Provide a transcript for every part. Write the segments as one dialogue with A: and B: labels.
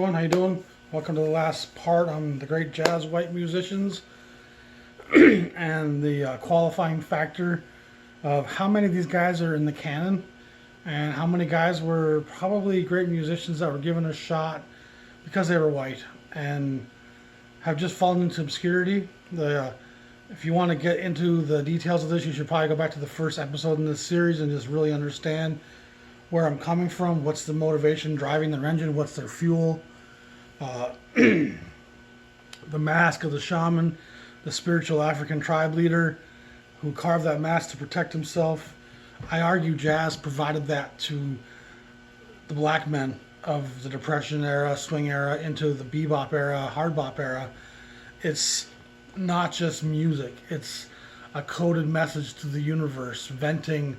A: everyone, how you doing? Welcome to the last part on the great jazz white musicians and the qualifying factor of how many of these guys are in the canon and how many guys were probably great musicians that were given a shot because they were white and have just fallen into obscurity. If you want to get into the details of this, you should probably go back to the first episode in this series and just really understand where I'm coming from, what's the motivation driving their engine, what's their fuel. The mask of the shaman, the spiritual African tribe leader who carved that mask to protect himself. I argue jazz provided that to the black men of the Depression era, swing era, into the bebop era, hard bop era. It's not just music, it's a coded message to the universe, venting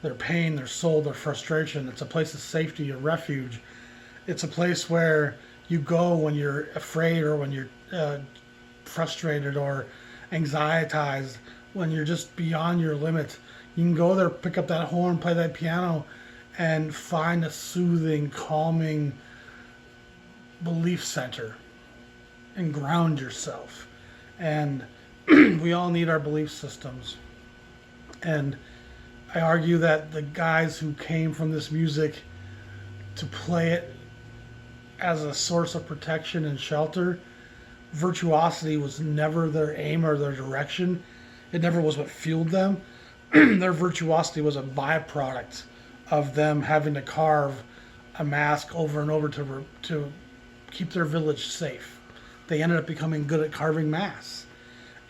A: their pain, their soul, their frustration. It's a place of safety, a refuge. It's a place where you go when you're afraid or when you're frustrated or anxietized, when you're just beyond your limit. You can go there, pick up that horn, play that piano, and find a soothing, calming belief center and ground yourself. And we all need our belief systems. And I argue that the guys who came from this music to play it as a source of protection and shelter, virtuosity was never their aim or their direction. It never was what fueled them. Their virtuosity was a byproduct of them having to carve a mask over and over to keep their village safe. They ended up becoming good at carving masks.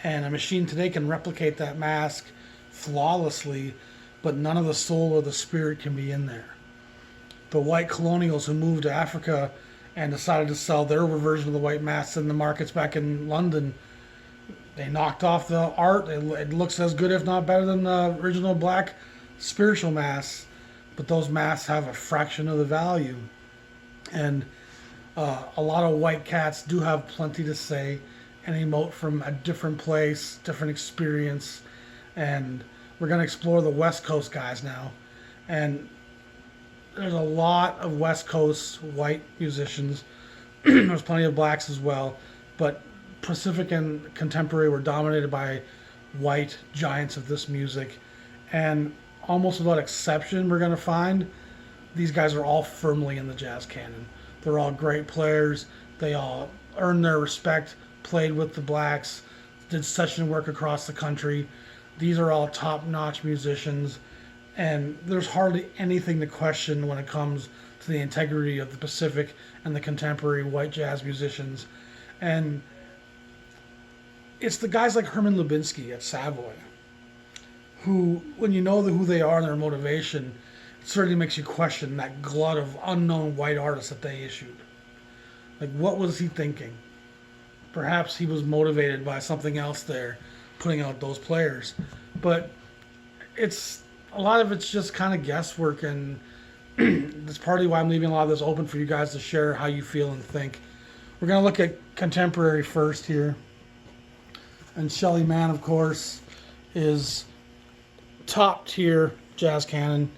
A: And a machine today can replicate that mask flawlessly, but none of the soul or the spirit can be in there. The white colonials who moved to Africa and decided to sell their version of the white masks in the markets back in London, they knocked off the art. It looks as good, if not better, than the original black spiritual masks, but those masks have a fraction of the value. And a lot of white cats do have plenty to say and emote from a different place, different experience. And we're going to explore the West Coast guys now. And there's a lot of West Coast white musicians. There's plenty of blacks as well. But Pacific and contemporary were dominated by white giants of this music. And almost without exception, we're going to find these guys are all firmly in the jazz canon. They're all great players. They all earned their respect, played with the blacks, did session work across the country. These are all top-notch musicians, and there's hardly anything to question when it comes to the integrity of the Pacific and the contemporary white jazz musicians. And it's the guys like Herman Lubinsky at Savoy, who, when you know who they are and their motivation, it certainly makes you question that glut of unknown white artists that they issued. Like, what was he thinking? Perhaps he was motivated by something else there, putting out those players. But it's a lot of it's just kind of guesswork, and that's partly why I'm leaving a lot of this open for you guys to share how you feel and think. We're going to look at contemporary first here. And Shelly Manne, of course, is top tier jazz canon,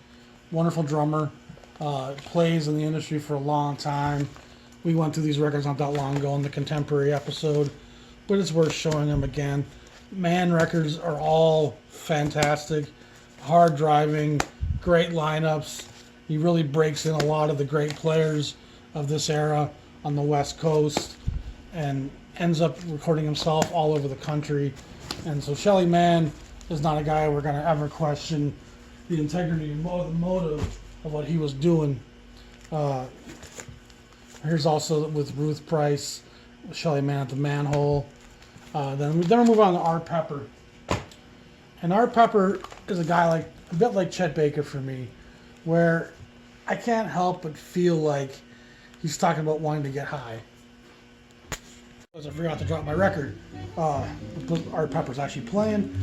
A: wonderful drummer, plays in the industry for a long time. We went through these records not that long ago in the contemporary episode, but it's worth showing them again. Manne records are all fantastic, hard driving, great lineups. He really breaks in a lot of the great players of this era on the West Coast and ends up recording himself all over the country. And so Shelly Manne is not a guy we're going to ever question the integrity and the motive of what he was doing. Here's also with Ruth Price, Shelly Manne at the Manhole. Then we move on to Art Pepper. And Art Pepper is a guy a bit like Chet Baker for me, where I can't help but feel like he's talking about wanting to get high. Because I forgot to drop my record. Art Pepper's actually playing.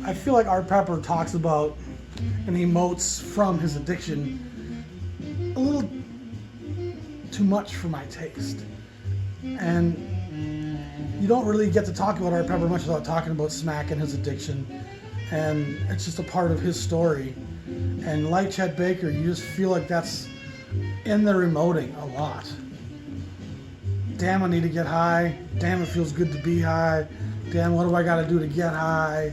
A: I feel like Art Pepper talks about and emotes from his addiction a little too much for my taste. And you don't really get to talk about Art Pepper much without talking about Smack and his addiction. And it's just a part of his story. And like Chet Baker, you just feel like that's in their emoting a lot. damn, I need to get high. Damn, it feels good to be high. Damn, what do I got to do to get high?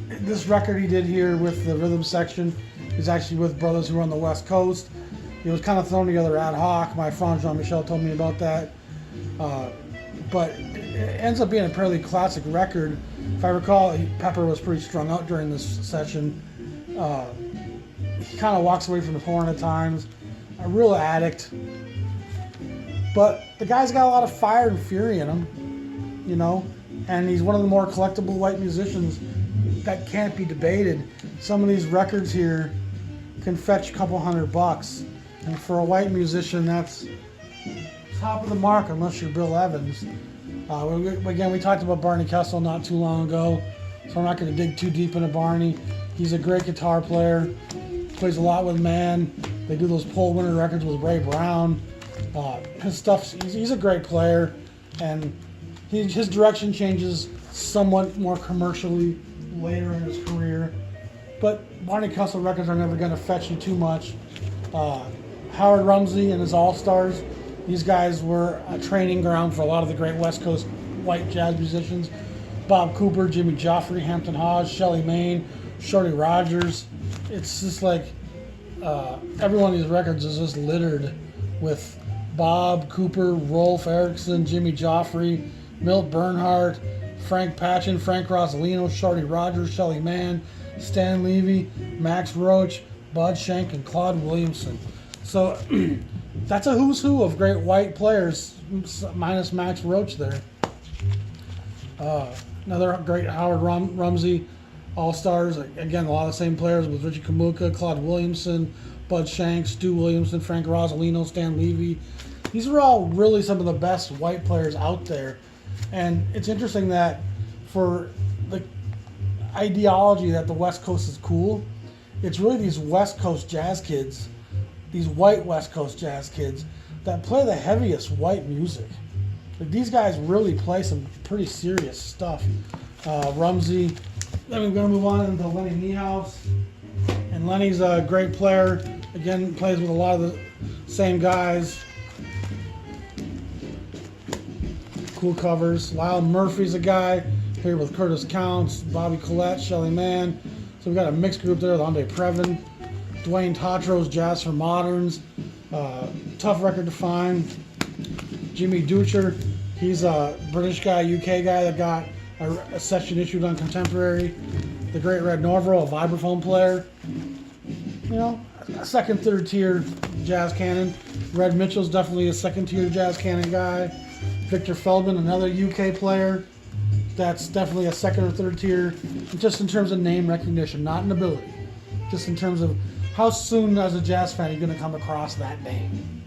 A: This record he did here with the rhythm section is actually with brothers who are on the West Coast. It was kind of thrown together ad hoc. My friend Jean-Michel told me about that. But it ends up being a fairly classic record. If I recall, Pepper was pretty strung out during this session. He kind of walks away from the porn at times. A real addict. But the guy's got a lot of fire and fury in him, you know, and he's one of the more collectible white musicians that can't be debated. Some of these records here can fetch a couple $100, and for a white musician, that's top of the mark unless you're Bill Evans. Again, we talked about Barney Kessel not too long ago, so I'm not going to dig too deep into Barney. He's a great guitar player, plays a lot with Man. They do those Pole Winner records with Ray Brown. His stuff, he's a great player, and his direction changes somewhat more commercially later in his career. But Barney Kessel records are never going to fetch you too much. Howard Rumsey and his All-Stars, these guys were a training ground for a lot of the great West Coast white jazz musicians. Bob Cooper, Jimmy Joffrey, Hampton Hawes, Shelly Mayne, Shorty Rogers. It's just like every one of these records is just littered with Bob Cooper, Rolf Erickson, Jimmy Joffrey, Milt Bernhardt, Frank Patchen, Frank Rosalino, Shorty Rogers, Shelly Manne, Stan Levy, Max Roach, Bud Shank, and Claude Williamson. So that's a who's who of great white players, minus Max Roach there. Another great Howard Rumsey All-Stars. Again, a lot of the same players with Richie Kamuka, Claude Williamson, Bud Shank, Stu Williamson, Frank Rosalino, Stan Levy. These are all really some of the best white players out there. And it's interesting that for the ideology that the West Coast is cool, it's really these West Coast jazz kids, these white West Coast jazz kids, that play the heaviest white music. Like, these guys really play some pretty serious stuff. Rumsey. Then we're going to move on into Lenny Niehaus. And Lenny's a great player. Again, plays with a lot of the same guys. Cool covers. Lyle Murphy's a guy here with Curtis Counts, Bobby Collette, Shelly Manne. So we've got a mixed group there with Andre Previn. Dwayne Tatros, Jazz for Moderns. Tough record to find. Jimmy Dutcher, he's a British guy, UK guy that got a session issued on Contemporary. The great Red Norville, a vibraphone player. You know, a second, third tier jazz canon. Red Mitchell's definitely a second tier jazz canon guy. Victor Feldman, another UK player. That's definitely a second or third tier, just in terms of name recognition, not in ability. Just in terms of how soon as a jazz fan you're going to come across that name.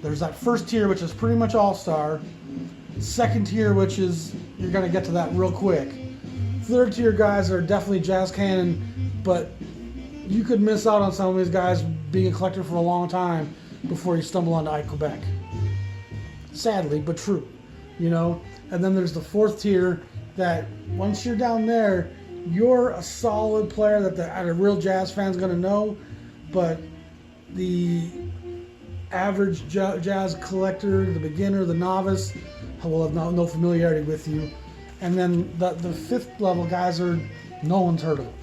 A: There's that first tier, which is pretty much all-star. Second tier, which is, you're going to get to that real quick. Third tier guys are definitely jazz canon, but you could miss out on some of these guys being a collector for a long time before you stumble onto Ike Quebec. Sadly, but true, you know? And then there's the fourth tier that once you're down there, you're a solid player that a real jazz fan's going to know, but the average jazz collector, the beginner, the novice, will have no familiarity with you. And then the fifth level guys are, no one's heard of them.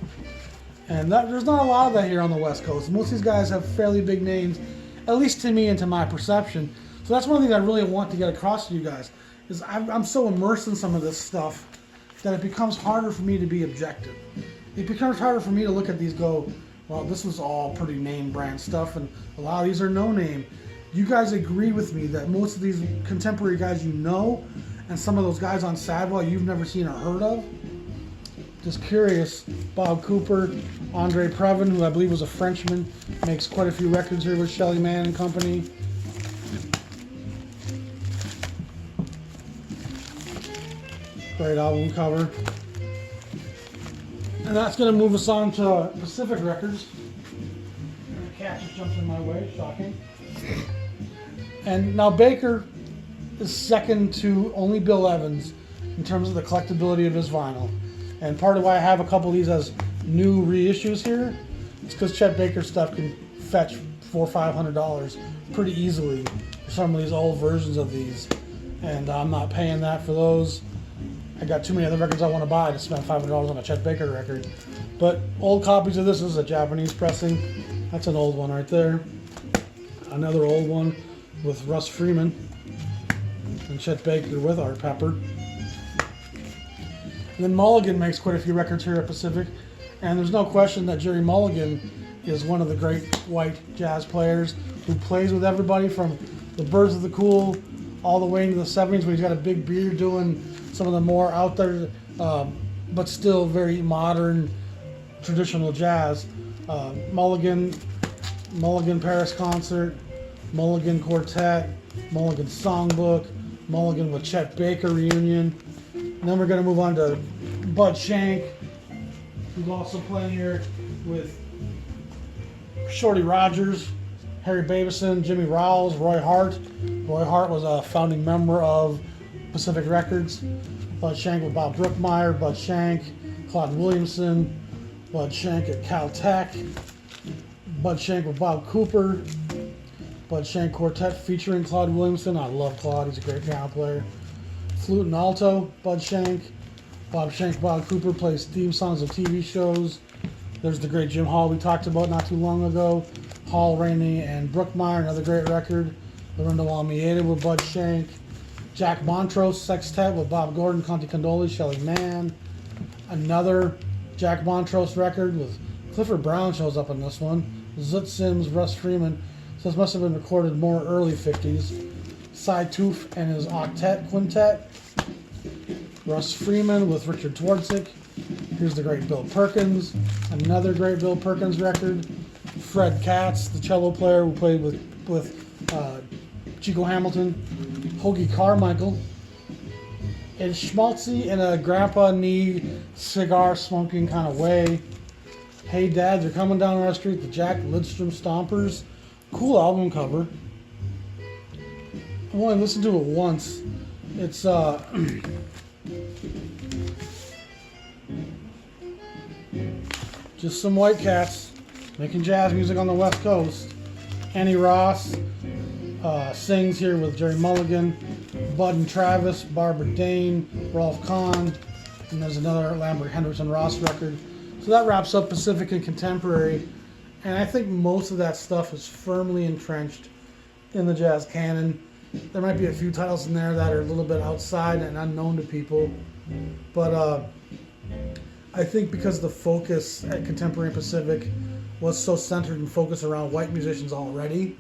A: And there's not a lot of that here on the West Coast. Most of these guys have fairly big names, at least to me and to my perception. So that's one of the things I really want to get across to you guys, is I'm so immersed in some of this stuff that it becomes harder for me to be objective. It becomes harder for me to look at these, go, well, this was all pretty name brand stuff, and a lot of these are no name. You guys agree with me that most of these contemporary guys you know, and some of those guys on Sadwell you've never seen or heard of? Just curious. Bob Cooper, Andre Previn, who I believe was a Frenchman, makes quite a few records here with Shelly Manne and company. Great album cover. And that's going to move us on to Pacific Records. The cat just jumped in my way, shocking. And now Baker is second to only Bill Evans in terms of the collectability of his vinyl. And part of why I have a couple of these as new reissues here is because Chet Baker stuff can fetch $400 or $500 pretty easily. for some of these old versions of these, and I'm not paying that for those. I got too many other records I want to buy to spend $500 on a Chet Baker record. But old copies of this is a Japanese pressing. That's an old one right there. Another old one with Russ Freeman and Chet Baker with Art Pepper. And then Mulligan makes quite a few records here at Pacific. And there's no question that Jerry Mulligan is one of the great white jazz players who plays with everybody from the birth of the cool all the way into the 70s when he's got a big beard doing some of the more out there but still very modern traditional jazz. Mulligan Paris Concert, Mulligan Quartet, Mulligan Songbook, Mulligan with Chet Baker reunion. And then we're going to move on to Bud Shank, who's also playing here with Shorty Rogers, Harry Babison, Jimmy Rowles, Roy Hart. Roy Hart was a founding member of Pacific Records. Bud Shank with Bob Brookmeyer, Bud Shank, Claude Williamson, Bud Shank at Caltech, Bud Shank with Bob Cooper, Bud Shank Quartet featuring Claude Williamson. I love Claude, he's a great piano player. Flute and alto, Bud Shank. Bob Shank, Bob Cooper plays theme songs of TV shows. There's the great Jim Hall we talked about not too long ago. Hall, Rainey, and Brookmeyer, another great record. Lorenzo Almeida with Bud Shank. Jack Montrose Sextet with Bob Gordon, Conti Condoli, Shelly Manne. Another Jack Montrose record with Clifford Brown shows up in this one. Zoot Sims, Russ Freeman. So this must have been recorded more early 50s. Cy Toof and his Octet Quintet. Russ Freeman with Richard Dworzik. Here's the great Bill Perkins. Another great Bill Perkins record. Fred Katz, the cello player who played with Chico Hamilton. Hoagie Carmichael. And schmaltzy in a grandpa knee cigar smoking kind of way. Hey Dad, They're Coming Down Our Street, the Jack Lidstrom Stompers. Cool album cover. I've only listened to it once. It's just some white cats making jazz music on the West Coast. Annie Ross sings here with Jerry Mulligan, Bud and Travis, Barbara Dane, Rolf Kahn, and there's another Lambert Henderson Ross record. So that wraps up Pacific and Contemporary, and I think most of that stuff is firmly entrenched in the jazz canon. There might be a few titles in there that are a little bit outside and unknown to people, but I think because the focus at Contemporary and Pacific was so centered and focused around white musicians already,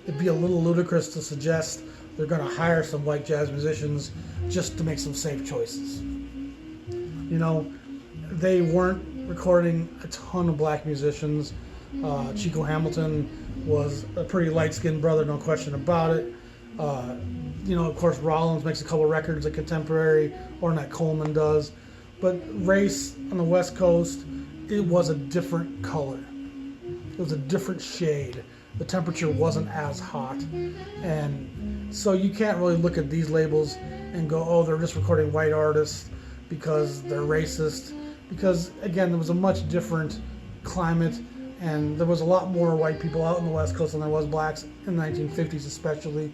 A: it'd be a little ludicrous to suggest they're going to hire some white jazz musicians just to make some safe choices. You know, they weren't recording a ton of black musicians. Chico Hamilton was a pretty light-skinned brother, no question about it. You know, of course, Rollins makes a couple records at Contemporary, Ornette Coleman does. But race on the West Coast, it was a different color. It was a different shade. The temperature wasn't as hot. And so you can't really look at these labels and go, oh, they're just recording white artists because they're racist. Because, again, there was a much different climate, and there was a lot more white people out in the West Coast than there was blacks in the 1950s especially.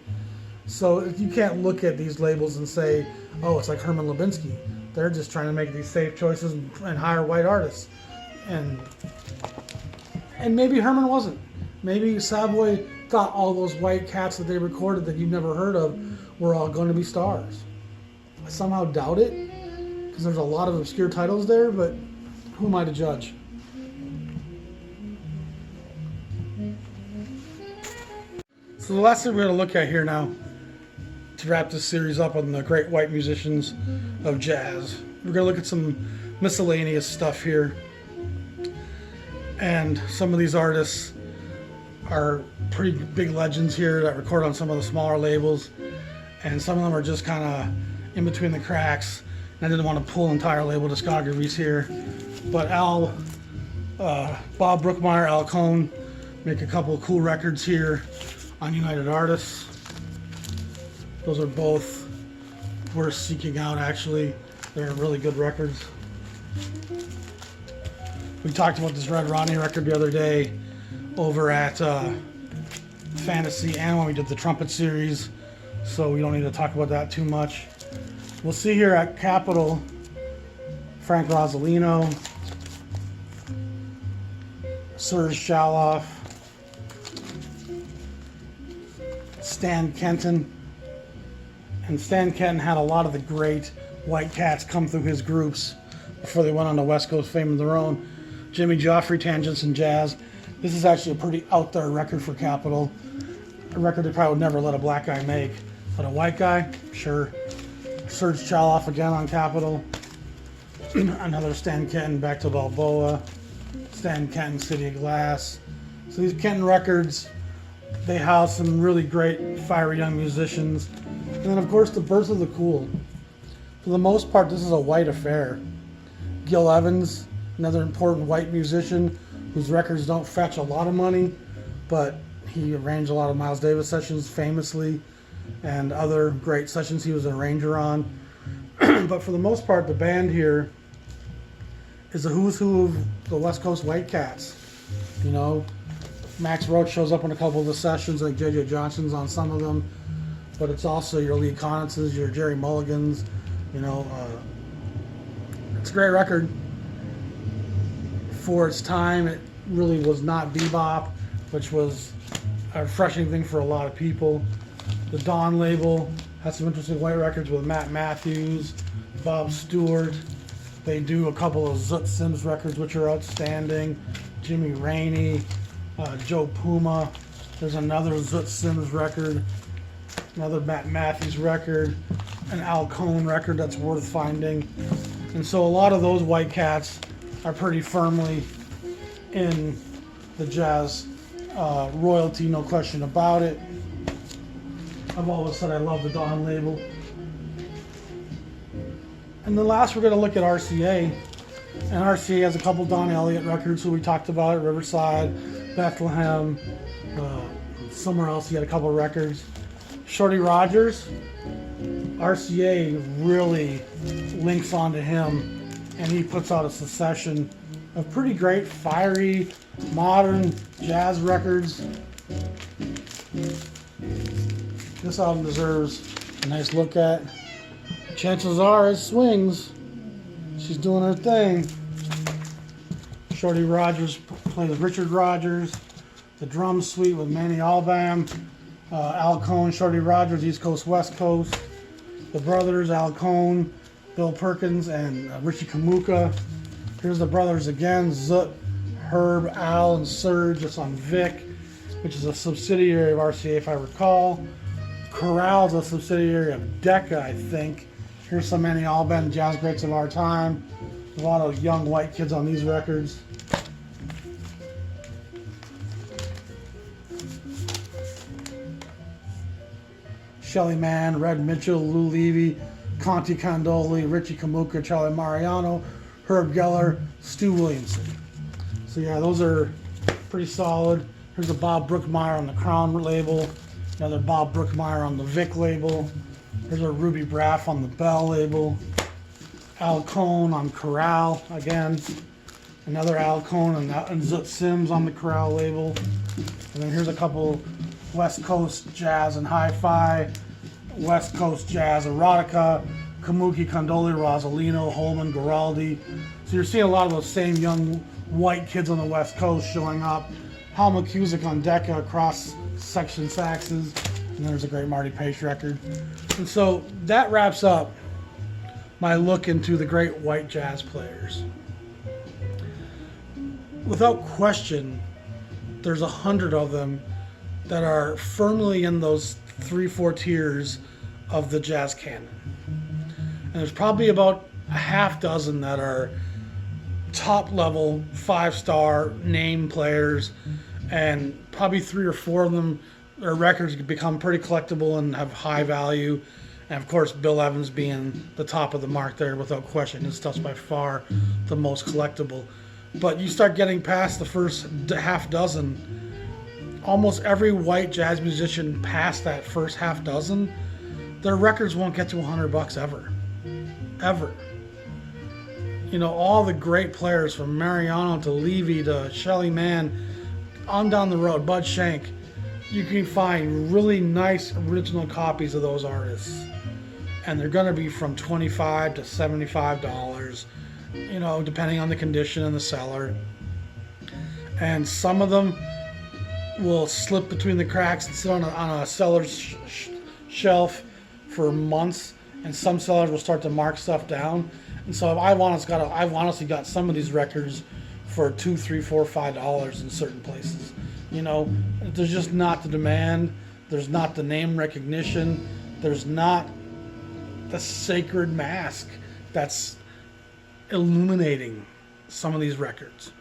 A: So you can't look at these labels and say, oh, it's like Herman Lubinsky. They're just trying to make these safe choices and hire white artists. And maybe Herman wasn't. Maybe Savoy thought all those white cats that they recorded that you've never heard of were all going to be stars. I somehow doubt it, because there's a lot of obscure titles there, but who am I to judge? So the last thing we're going to look at here now, to wrap this series up on the great white musicians of jazz, we're going to look at some miscellaneous stuff here. And some of these artists are pretty big legends here that record on some of the smaller labels, and some of them are just kind of in between the cracks, and I didn't want to pull entire label discographies here. But Bob Brookmeyer, Al Cohn make a couple of cool records here on United Artists. Those are both worth seeking out, actually. They're really good records. We talked about this Red Ronnie record the other day over at fantasy and when we did the trumpet series, so we don't need to talk about that too much. We'll see here at Capitol, Frank Rosolino, Serge Shaloff, Stan Kenton. And Stan Kenton had a lot of the great white cats come through his groups before they went on to West Coast fame of their own. Jimmy Joffrey, Tangents and Jazz. This is actually a pretty out there record for Capitol. A record they probably would never let a black guy make. But a white guy, sure. Serge Shaloff again on Capitol. Another Stan Kenton, Back to Balboa. Stan Kenton, City of Glass. So these Kenton records, they house some really great, fiery young musicians. And then, of course, the birth of the cool. For the most part, this is a white affair. Gil Evans, another important white musician whose records don't fetch a lot of money, but he arranged a lot of Miles Davis sessions famously and other great sessions he was an arranger on. But for the most part, the band here is a who's who of the West Coast White Cats. You know, Max Roach shows up on a couple of the sessions, like J.J. Johnson's on some of them, but it's also your Lee Conances, your Jerry Mulligans, you know. It's a great record. For its time, it really was not bebop, which was a refreshing thing for a lot of people. The Dawn label has some interesting white records with Matt Matthews, Bob Stewart. They do a couple of Zoot Sims records, which are outstanding. Jimmy Rainey, Joe Puma. There's another Zoot Sims record, another Matt Matthews record, an Al Cohn record that's worth finding. And so a lot of those white cats are pretty firmly in the jazz royalty, no question about it. I've always said I love the Dawn label. And then last we're going to look at RCA. And RCA has a couple Don Elliott records who we talked about at Riverside, Bethlehem, somewhere else he had a couple records. Shorty Rogers, RCA really links onto him, and he puts out a succession of pretty great, fiery, modern jazz records. This album deserves a nice look at. Chances are it swings. She's doing her thing. Shorty Rogers played with Richard Rogers. The drum suite with Manny Albam. Al Cohn, Shorty Rogers, East Coast, West Coast. The brothers, Al Cohn, Bill Perkins, and Richie Kamuka. Here's the brothers again, Zoot, Herb, Al, and Serge. It's on Vic, which is a subsidiary of RCA if I recall. Chorale's a subsidiary of Decca, I think. Here's some Manny Albam jazz greats of our time. A lot of young white kids on these records. Shelly Manne, Red Mitchell, Lou Levy, Conti Candoli, Richie Kamuka, Charlie Mariano, Herb Geller, Stu Williamson. So yeah, those are pretty solid. Here's a Bob Brookmeyer on the Crown label. Another Bob Brookmeyer on the Vic label. Here's a Ruby Braff on the Bell label. Al Cohn on Chorale again. Another Al Cohn and Zoot Sims on the Chorale label. And then here's a couple West Coast jazz and hi-fi, West Coast jazz erotica, Kamuki, Condoli, Rosolino, Holman, Garaldi. So you're seeing a lot of those same young white kids on the West Coast showing up. Hal McCusick on Decca, cross-section saxes. And there's a great Marty Page record. And so that wraps up my look into the great white jazz players. Without question, there's 100 of them that are firmly in those 3-4 tiers of the jazz canon. And there's probably about a half dozen that are top level 5-star name players, and probably 3 or 4 of them, their records become pretty collectible and have high value. And of course, Bill Evans being the top of the mark there without question. His stuff's by far the most collectible. But you start getting past the first half dozen, almost every white jazz musician past that first half dozen, their records won't get to $100 ever. Ever. You know, all the great players from Mariano to Levy to Shelly Manne, on down the road, Bud Shank, you can find really nice original copies of those artists, and they're going to be from $25 to $75, you know, depending on the condition and the seller. And some of them will slip between the cracks and sit on a seller's shelf for months, and some sellers will start to mark stuff down. And so I've honestly got some of these records for $2, $3, $4, $5 in certain places. You know, there's just not the demand, there's not the name recognition, there's not the sacred mask that's illuminating some of these records.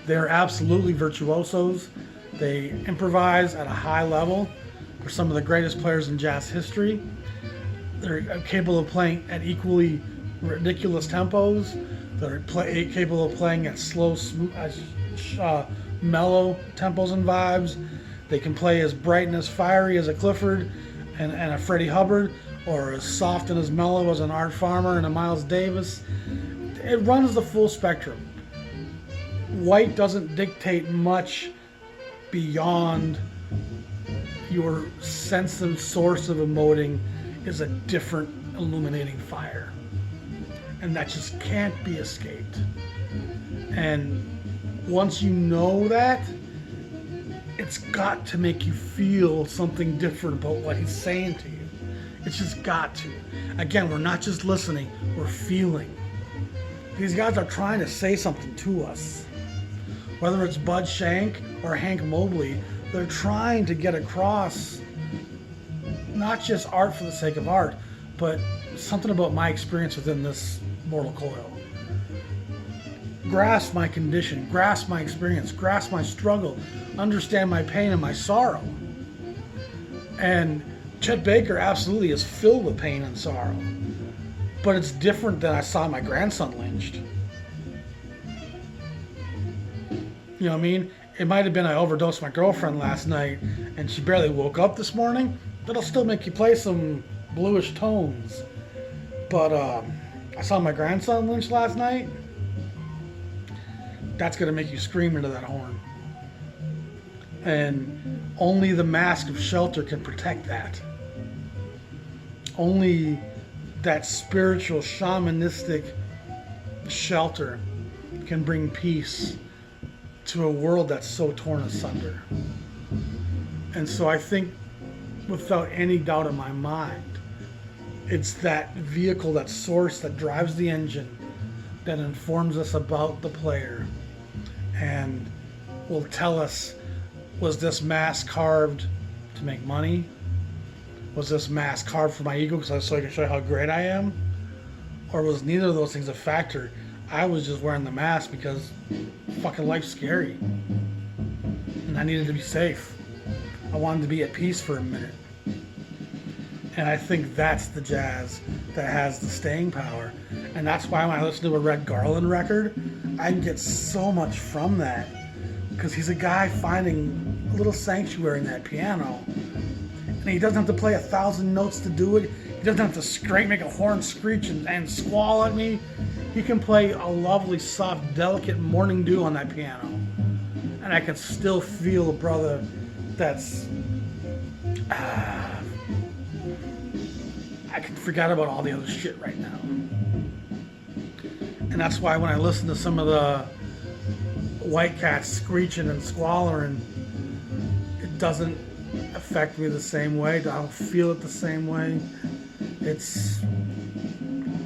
A: They're absolutely virtuosos. They improvise at a high level. They're some of the greatest players in jazz history. They're capable of playing at equally ridiculous tempos. They're capable of playing at slow, mellow tempos and vibes. They can play as bright and as fiery as a Clifford and a Freddie Hubbard, or as soft and as mellow as an Art Farmer and a Miles Davis. It runs the full spectrum. White doesn't dictate much beyond your sense and source of emoting is a different illuminating fire. And that just can't be escaped. And once you know that, it's got to make you feel something different about what he's saying to you. It's just got to. Again, we're not just listening, we're feeling. These guys are trying to say something to us. Whether it's Bud Shank or Hank Mobley, they're trying to get across not just art for the sake of art, but something about my experience within this mortal coil. Grasp my condition, grasp my experience, grasp my struggle, understand my pain and my sorrow. And Chet Baker absolutely is filled with pain and sorrow, but it's different than I saw my grandson lynched. You know what I mean? It might have been I overdosed my girlfriend last night and she barely woke up this morning. That'll still make you play some bluish tones. But I saw my grandson lynched last night. That's going to make you scream into that horn. And only the mask of shelter can protect that. Only that spiritual, shamanistic shelter can bring peace to a world that's so torn asunder. And so I think, without any doubt in my mind, it's that vehicle, that source that drives the engine, that informs us about the player and will tell us, was this mask carved to make money? Was this mask carved for my ego so I can show you how great I am? Or was neither of those things a factor? I was just wearing the mask because fucking life's scary. And I needed to be safe. I wanted to be at peace for a minute. And I think that's the jazz that has the staying power. And that's why when I listen to a Red Garland record, I can get so much from that. Because he's a guy finding a little sanctuary in that piano. And he doesn't have to play 1,000 notes to do it. He doesn't have to make a horn screech and squall at me. He can play a lovely, soft, delicate Morning Dew on that piano. And I can still feel a brother that's... I can forget about all the other shit right now. And that's why when I listen to some of the white cats screeching and squalling, it doesn't affect me the same way. I don't feel it the same way. It's,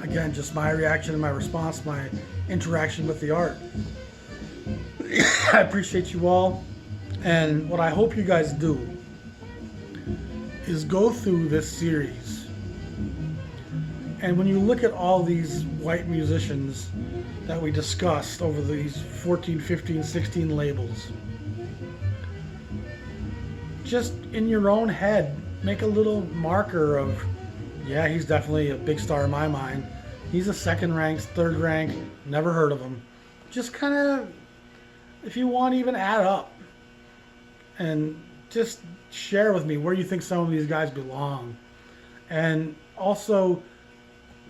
A: again, just my reaction and my response, my interaction with the art. I appreciate you all. And what I hope you guys do is go through this series. And when you look at all these white musicians that we discussed over these 14, 15, 16 labels, just in your own head, make a little marker of, yeah, he's definitely a big star in my mind. He's a second ranked, third ranked, never heard of him. Just kind of, if you want, even add up. And just share with me where you think some of these guys belong. And also,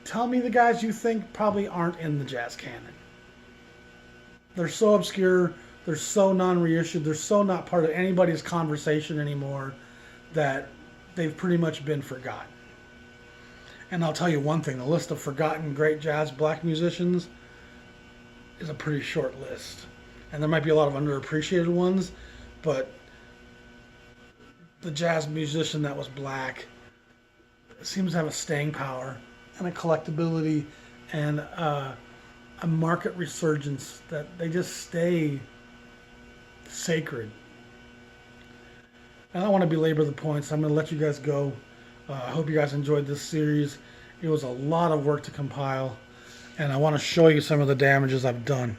A: tell me the guys you think probably aren't in the jazz canon. They're so obscure, They're so non-reissued. They're so not part of anybody's conversation anymore that they've pretty much been forgotten. And I'll tell you one thing, the list of forgotten great jazz black musicians is a pretty short list. And there might be a lot of underappreciated ones, but the jazz musician that was black seems to have a staying power and a collectability and a market resurgence that they just stay sacred. I don't want to belabor the points. I'm going to let you guys go. I hope you guys enjoyed this series. It was a lot of work to compile, and I want to show you some of the damages I've done.